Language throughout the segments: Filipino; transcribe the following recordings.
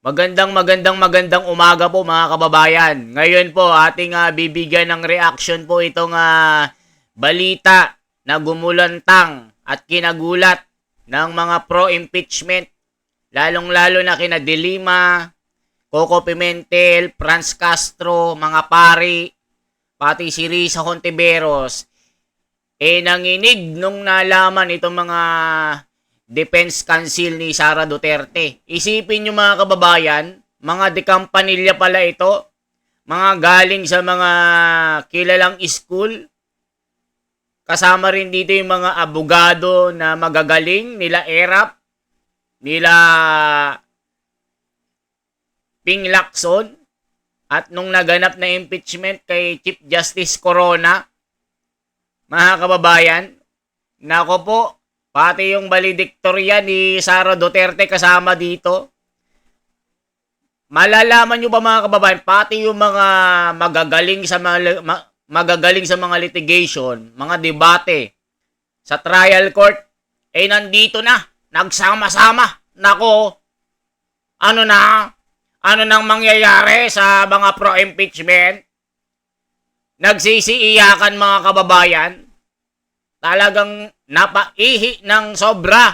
Magandang umaga po mga kababayan. Ngayon po ating bibigyan ng reaction po itong balita na gumulantang at kinagulat ng mga pro-impeachment. Lalong-lalo na kina De Lima, Coco Pimentel, Franz Castro, mga pari, pati si Risa Hontiveros. Nanginig nung nalaman itong mga Defense Council ni Sara Duterte. Isipin nyo mga kababayan, mga dekampanilya pala ito, mga galing sa mga kilalang school. Kasama rin dito yung mga abogado na magagaling, nila Erap, nila Ping Lacson, at nung naganap na impeachment kay Chief Justice Corona, mga kababayan, nako po, pati yung valedictory ni Sara Duterte kasama dito. Malalaman nyo ba mga kababayan, pati yung mga magagaling sa mga litigation, mga debate sa trial court, nandito na, nagsama-sama. Nako, ano nang mangyayari sa mga pro-impeachment? Nagsisiiyakan mga kababayan. Talagang napaihi ng sobra.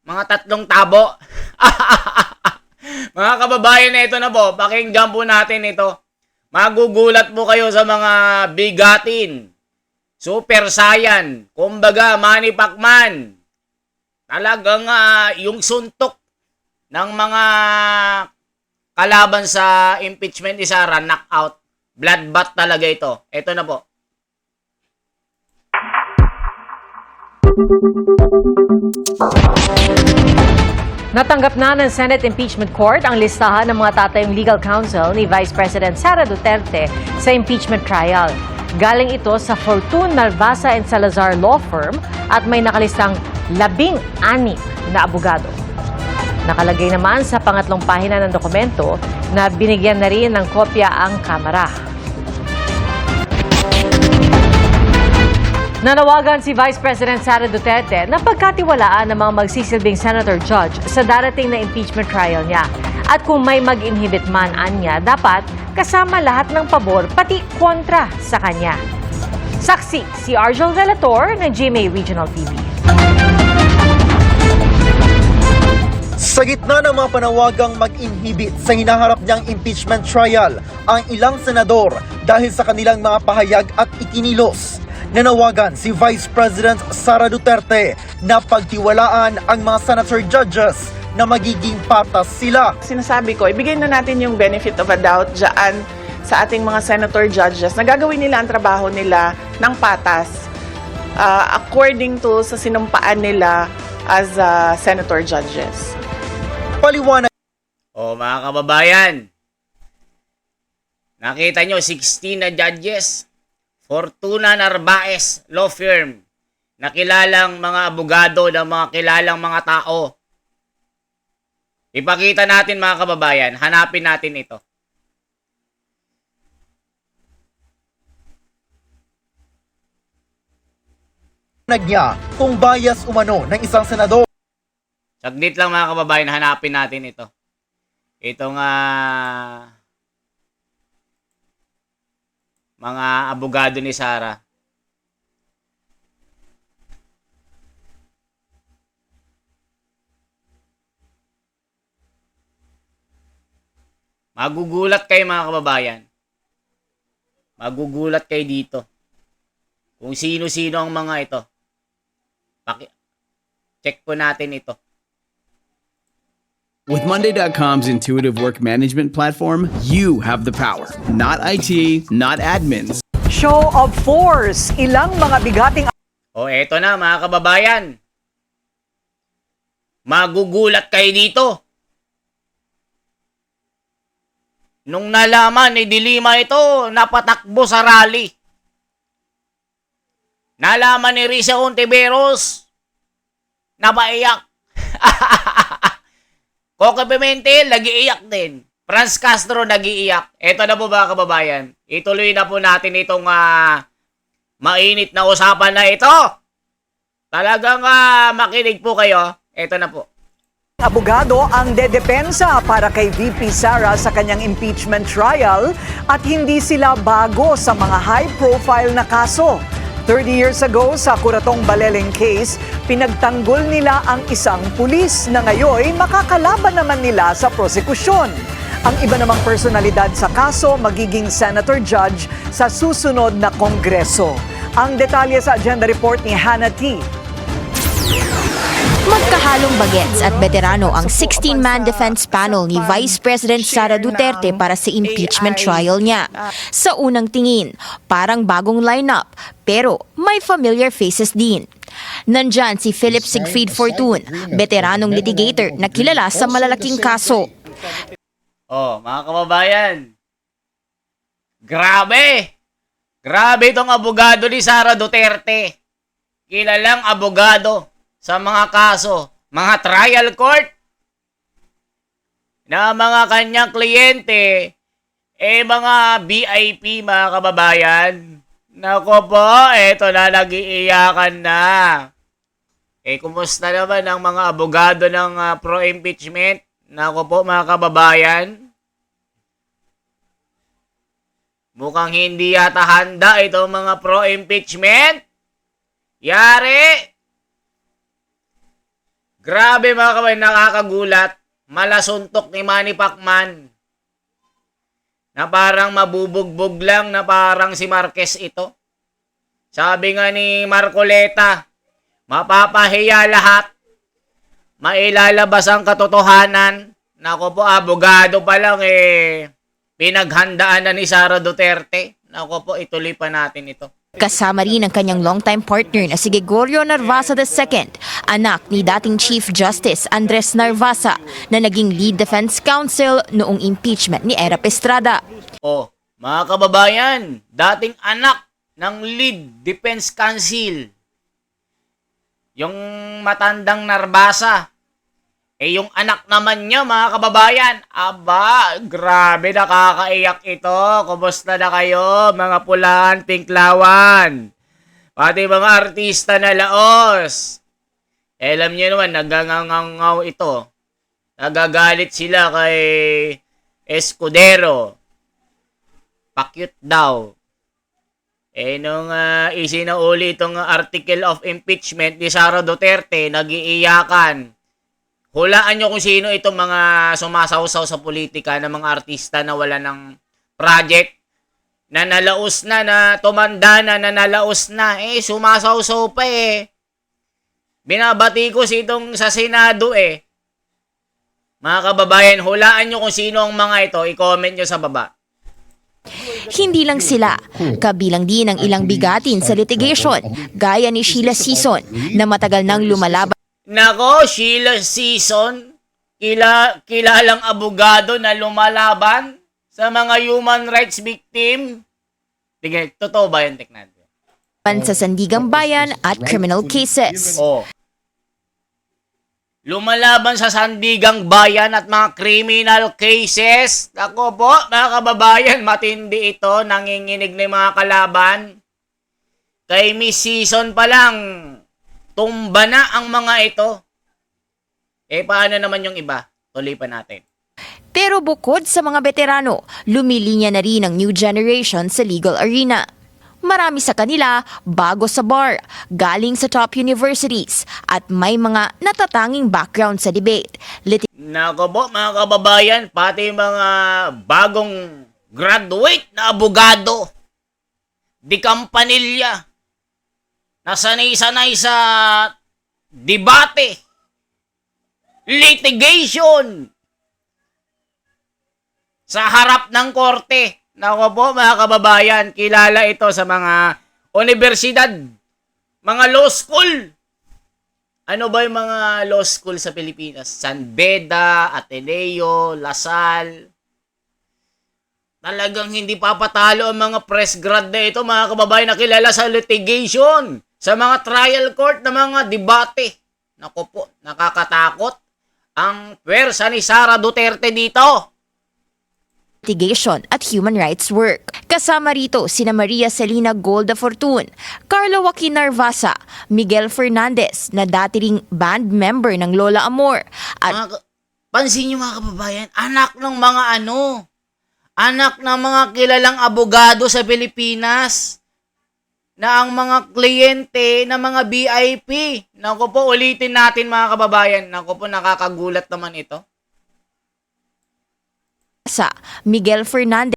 Mga 3 tabo. Mga kababayan na ito na po. Pakinggan po natin ito. Magugulat po kayo sa mga bigatin. Super Saiyan. Kumbaga, Manny Pacman. Talagang yung suntok ng mga kalaban sa impeachment ni Sara, knockout. Bloodbath talaga ito. Ito na po. Natanggap na ng Senate Impeachment Court ang listahan ng mga tatayong legal counsel ni Vice President Sara Duterte sa impeachment trial. Galing ito sa Fortune, Malvasa and Salazar Law Firm at may nakalistang 16 na abogado. Nakalagay naman sa pangatlong pahina ng dokumento na binigyan na rin ng kopya ang Kamara. Nanawagan si Vice President Sara Duterte na pagkatiwalaan ng mga magsisilbing senator judge sa darating na impeachment trial niya. At kung may mag-inhibit man anya, dapat kasama lahat ng pabor pati kontra sa kanya. Saksi si Argel Relator ng GMA Regional TV. Sa gitna ng mga panawagang mag-inhibit sa hinaharap niyang impeachment trial, ang ilang senador dahil sa kanilang mga pahayag at ikinilos, nanawagan si Vice President Sara Duterte na pagtiwalaan ang mga senator judges na magiging patas sila. Sinasabi ko, ibigay na natin yung benefit of a doubt dyan sa ating mga senator judges na gagawin nila ang trabaho nila ng patas according to sa sinumpaan nila as senator judges. Paliwanag. Mga kababayan, nakita nyo 16 na judges. Fortuna Narvaez Law Firm, nakilalang mga abogado ng mga kilalang mga tao. Ipakita natin mga kababayan, hanapin natin ito. Niya kung bias umano ng isang senador. Saglit lang mga kababayan, hanapin natin ito. Itong mga abogado ni Sara. Magugulat kayo mga kababayan. Magugulat kayo dito. Kung sino-sino ang mga ito. Check po natin ito. With Monday.com's intuitive work management platform, you have the power. Not IT, not admins. Show of force. Ilang mga bigating... Eto na mga kababayan. Magugulat kayo dito. Nung nalaman ni De Lima ito, napatakbo sa rally. Nalaman ni Risa Hontiveros, napaiyak. Coco Pimentel, nag-iiyak din. Franz Castro, nag-iiyak. Ito na po mga kababayan. Ituloy na po natin itong mainit na usapan na ito. Talagang makinig po kayo. Ito na po. abogado ang dedepensa para kay VP Sara sa kanyang impeachment trial at hindi sila bago sa mga high-profile na kaso. 30 years ago sa Curatong Baleleng case, pinagtanggol nila ang isang pulis na ngayon makakalaban naman nila sa prosekusyon. Ang iba namang personalidad sa kaso magiging senator judge sa susunod na kongreso. Ang detalye sa agenda report ni Hannah T. Magkahalong bagets at veterano ang 16-man defense panel ni Vice President Sara Duterte para sa impeachment trial niya. Sa unang tingin, parang bagong lineup, pero may familiar faces din. Nandyan si Philip Siegfried Fortun, veteranong litigator na kilala sa malalaking kaso. Oh, mga kababayan. Grabe! Grabe itong abogado ni Sara Duterte. Kilalang abogado sa mga kaso, mga trial court, na mga kanyang kliyente, mga VIP, mga kababayan. Nako po, eto na, nag-iiyakan na. Kumusta naman ang mga abogado ng pro-impeachment? Nako po, mga kababayan. Mukhang hindi yata handa itong mga pro-impeachment. Yari! Grabe mga kabayan, nakakagulat. Malasuntok ni Manny Pacman. Na parang mabubugbog lang, na parang si Marquez ito. Sabi nga ni Marcoleta, mapapahiya lahat. Mailalabas ang katotohanan. Nako po, abogado pa lang pinaghandaan na ni Sara Duterte. Nako po, ituloy pa natin ito. Kasama rin ang kanyang longtime partner na si Gregorio Narvasa II, anak ni dating Chief Justice Andres Narvasa na naging lead defense counsel noong impeachment ni Erap Estrada. Oh, mga kababayan, dating anak ng lead defense counsel, yung matandang Narvasa, yung anak naman niya, mga kababayan, aba, grabe, nakakaiyak ito. Kumusta na kayo, mga pulaan, pinklawan? Pati mga artista na laos. Alam niyo naman, nagangangaw ito. Nagagalit sila kay Escudero. Pakyut daw. Nung isinauli itong article of impeachment ni Sara Duterte, nag-iiyakan. Hulaan nyo kung sino itong mga sumasawsaw sa politika ng mga artista na wala ng project, na nalaos na, na tumanda na, na nalaos na. Sumasawsaw pa Binabati ko itong sa Senado Mga kababayan, hulaan nyo kung sino ang mga ito. I-comment nyo sa baba. Hindi lang sila, kabilang din ang ilang bigatin sa litigation, gaya ni Sheila Sison na matagal nang lumalaban Nako, Sheila Sison, kilalang abogado na lumalaban sa mga human rights victim. Tingnan, totoo ba yan, Teknad? sa Sandigang Bayan at criminal cases. Oh. Lumalaban sa Sandigang Bayan at mga criminal cases. Nako po, mga kababayan, matindi ito. Nanginginig na yung mga kalaban. Kay Miss Sison pa lang, tumba na ang mga ito. Paano naman yung iba? Tuloy pa natin. Pero bukod sa mga veterano, lumilinya na rin ang new generation sa legal arena. Marami sa kanila bago sa bar, galing sa top universities, at may mga natatanging background sa debate. Nako po, mga kababayan, pati mga bagong graduate na abogado, di kampanilya, nasanay-sanay sa debate, litigation, sa harap ng korte. Nako po, mga kababayan, kilala ito sa mga universidad, mga law school. Ano ba yung mga law school sa Pilipinas? San Beda, Ateneo, Lasal. Talagang hindi papatalo ang mga press grad na ito, mga kababayan, na kilala sa litigation, sa mga trial court na mga debate. Naku po, nakakatakot ang pwersa ni Sara Duterte dito. Investigation at Human Rights Work. Kasama rito sina Maria Celina Golda Fortun, Carlo Joaquin Narvasa, Miguel Fernandez na dati ring band member ng Lola Amor at Pansin nyo mga kababayan, anak ng mga anak ng mga kilalang abogado sa Pilipinas na ang mga kliyente na mga VIP. Naku po, ulitin natin mga kababayan. Naku po, nakakagulat naman ito. Miguel Fernandez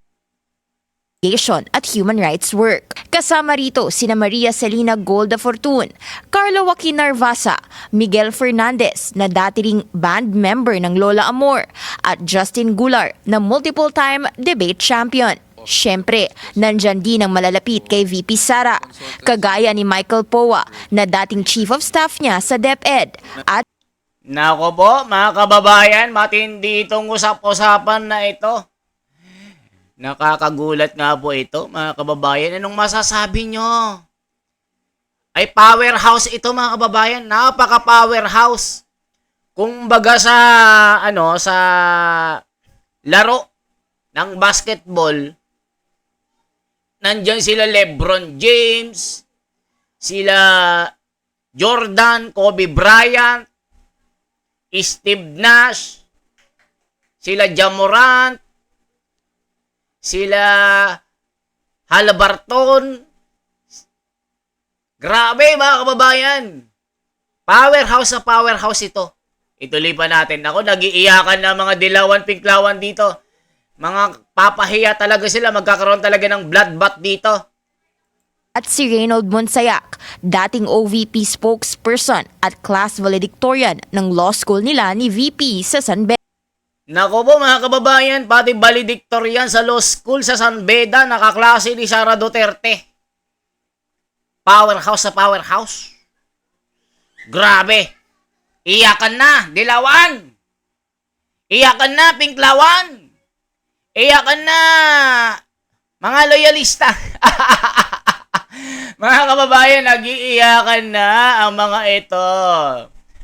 at Human Rights Work. Kasama rito sina Maria Celina Golda Fortun, Carlo Joaquin Narvasa, Miguel Fernandez na dati ring band member ng Lola Amor at Justin Gular na multiple-time debate champion. Siyempre, nandyan din ang malalapit kay VP Sara, kagaya ni Michael Poa na dating Chief of Staff niya sa DepEd at Nako po, mga kababayan, matindi itong usap-usapan na ito. Nakakagulat nga po ito, mga kababayan. Anong masasabi nyo? Ay powerhouse ito, mga kababayan. Napaka-powerhouse. Kung baga sa, sa laro ng basketball, nandyan sila LeBron James, sila Jordan, Kobe Bryant, Steve Nash, sila Ja Morant, sila Haliburton. Grabe mga kababayan. Powerhouse sa powerhouse ito. Ituloy pa natin. Ako, nag-iiyakan na mga dilawan-pinklawan dito. Mga papahiya talaga sila. Magkakaroon talaga ng bloodbath dito. at si Reynold Monsayak, dating OVP spokesperson at class valedictorian ng law school nila ni VP sa San Beda. Nako po mga kababayan, pati valedictorian sa law school sa San Beda, nakaklase ni Sara Duterte. Powerhouse sa powerhouse. Grabe. Iyakan na, Dilawan. Iyakan na, Pinklawan. Iyakan na, mga loyalista. Mga kababayan, nag-iiyakan na ang mga ito.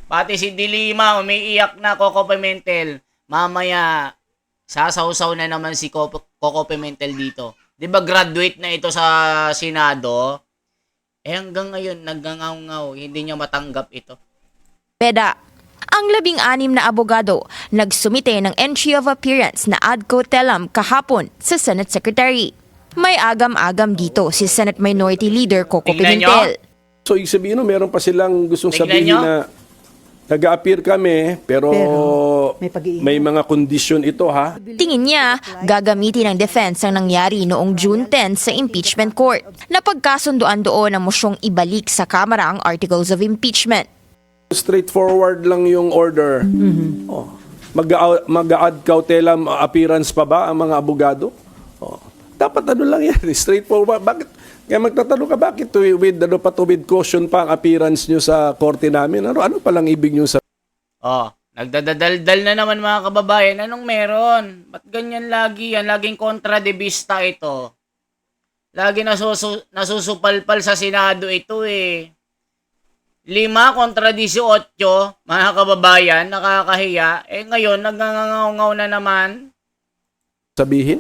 Pati si Dilima, umiiyak na, Coco Pimentel. Mamaya, sasawsaw na naman si Coco Pimentel dito. Di ba graduate na ito sa Senado? Eh hanggang ngayon, naggangaw-ngaw, hindi niya matanggap ito. Beda. Ang 16 na abogado nagsumite ng entry of appearance na ad cotelem kahapon sa Senate Secretary. May agam-agam dito si Senate Minority Leader Coco Tingnan Pimentel. So, ibig sabihin, no, meron pa silang gustong Tingnan sabihin nyo. na nag-a-appear kami, pero may pag-iingat. may mga kondisyon ito, ha? Tingin niya, gagamitin ng defense ang nangyari noong June 10 sa impeachment court. Napagkasunduan doon ang mosyong ibalik sa Kamara ang articles of impeachment. Straightforward lang yung order. Oh. Mag-a-ad cautelam appearance pa ba ang mga abogado? Oh. Dapat ano lang yan, straightforward. Bakit? Kaya magtatanong ka, bakit with caution pa ang appearance nyo sa korte namin? Ano palang ibig nyo sa... Oh, nagdadaldal na naman mga kababayan. Anong meron? Ba't ganyan lagi yan? Laging kontra de vista ito. Lagi nasusupalpal sa Senado ito eh. 5 kontra 18, mga kababayan, nakakahiya. Eh ngayon, nagngangaw na naman. sabihin?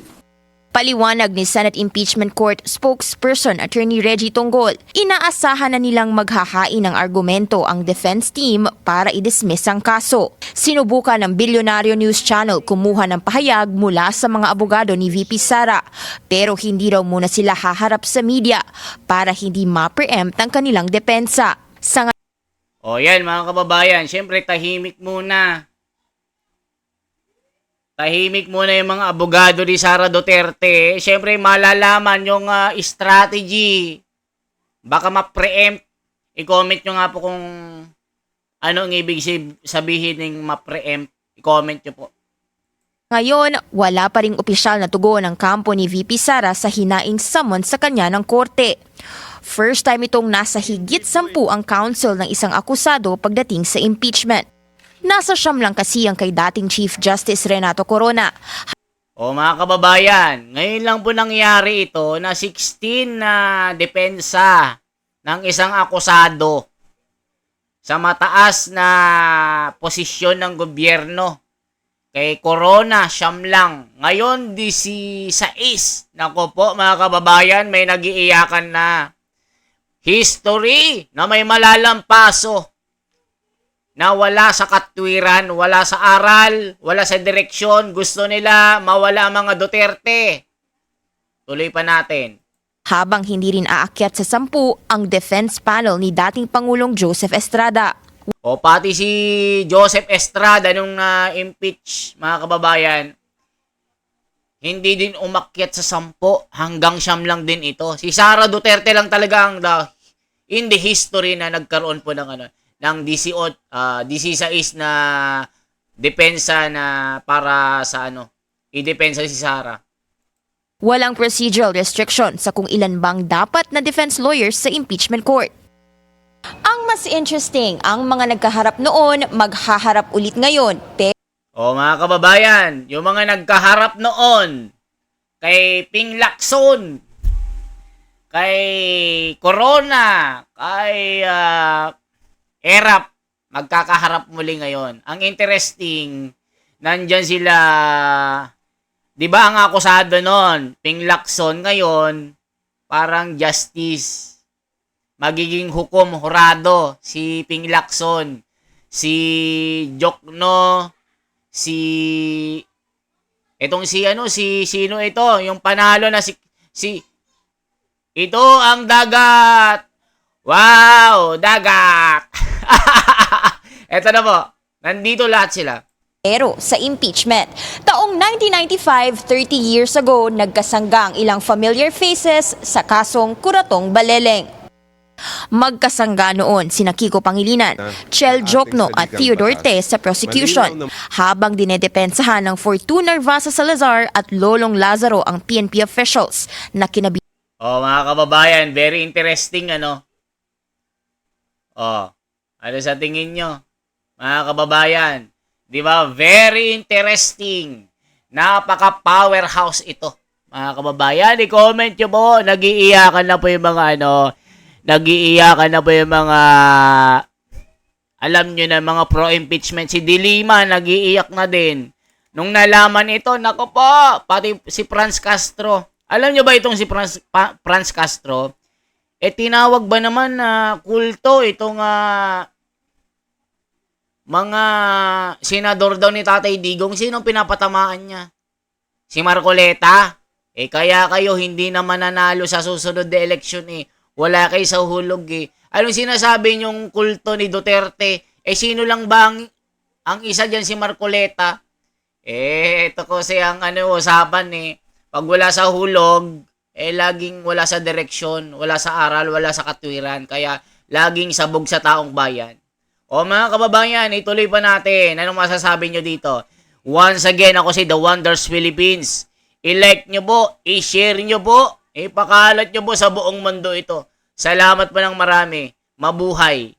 Paliwanag ni Senate Impeachment Court spokesperson Attorney Reggie Tonggol, inaasahan na nilang maghahain ng argumento ang defense team para i-dismiss ang kaso. Sinubukan ng Bilyonaryo News Channel kumuha ng pahayag mula sa mga abogado ni VP Sara, pero hindi raw muna sila haharap sa media para hindi ma-preempt ang kanilang depensa. Sa O yan mga kababayan, syempre tahimik muna. Tahimik muna yung mga abogado ni Sara Duterte. Syempre malalaman yung strategy. Baka ma-preempt. I-comment nyo nga po kung ano ang ibig sabihin ng ma-preempt. I-comment nyo po. Ngayon, wala pa ring opisyal na tugon ng kampo ni VP Sara sa hinaing summon sa kanya ng korte. First time itong nasa higit 10 ang counsel ng isang akusado pagdating sa impeachment. Nasa siyam lang kasi ang kay dating Chief Justice Renato Corona. O mga kababayan, ngayon lang po nangyari ito na 16 na depensa ng isang akusado sa mataas na posisyon ng gobyerno. Kay Corona, siyam lang. Ngayon, 16. Nako po, mga kababayan, may nagiiyakan na. History na may malalampaso. Na wala sa katwiran, wala sa aral, wala sa direksyon. Gusto nila mawala ang mga Duterte. Tuloy pa natin. Habang hindi rin aakyat sa 10 ang defense panel ni dating Pangulong Joseph Estrada. O pati si Joseph Estrada nung na-impeach, mga kababayan, hindi din umakyat sa 10, hanggang 9 lang din ito. Si Sara Duterte lang talaga ang in the history na nagkaroon po ng ng 16 na depensa na para sa i-depensa si Sara. Walang procedural restriction sa kung ilan bang dapat na defense lawyers sa impeachment court. Ang mas interesting, ang mga nagkaharap noon maghaharap ulit ngayon. O mga kababayan, yung mga nagkaharap noon kay Ping Lacson, kay Corona, kay Erap, magkakaharap muli ngayon. Ang interesting, nandyan sila, di ba ang akusado noon, Ping Lacson, ngayon, parang justice. Magiging hukom hurado si Ping Lacson, si Jokno, itong sino ito, yung panalo na si ito ang dagat. Wow, dagat. Eto na po. Nandito lahat sila. Pero sa impeachment, taong 1995, 30 years ago, nagkasangga ang ilang familiar faces sa kasong Kuratong Baleleng. Magkasangga noon sina Kiko Pangilinan, Chel Jokno at Theodore Te sa prosecution, habang dinedepensahan ng Fortuna Narvasa Salazar at Lolong Lazaro ang PNP officials na kinabibilangan. Oh, mga kababayan, very interesting Oh, ano sa tingin nyo? Mga kababayan, di ba? Very interesting. Napaka-powerhouse ito. Mga kababayan, i-comment nyo po. Nag-iiyakan na po yung mga nag-iiyakan na po yung mga alam nyo na mga pro-impeachment. Si Dilima, nag-iiyak na din. Nung nalaman ito, nako po, pati si Franz Castro. Alam nyo ba itong si Franz Castro? Tinawag ba naman na kulto itong mga senador daw ni Tatay Digong? Sinong pinapatamaan niya? Si Marcoleta? Kaya kayo hindi na mananalo sa susunod na eleksyon Wala kayo sa hulog Anong sinasabi niyong kulto ni Duterte? Sino lang ba ang isa dyan, si Marcoleta? Ito kasi ang usapan Pag wala sa hulog, laging wala sa direksyon, wala sa aral, wala sa katwiran. Kaya laging sabog sa taong bayan. O mga kababayan, ituloy pa natin. Anong masasabi nyo dito? Once again, ako si The Wonders Philippines. I-like nyo po, i-share nyo po, ipakalat nyo po sa buong mundo ito. Salamat po ng marami. Mabuhay.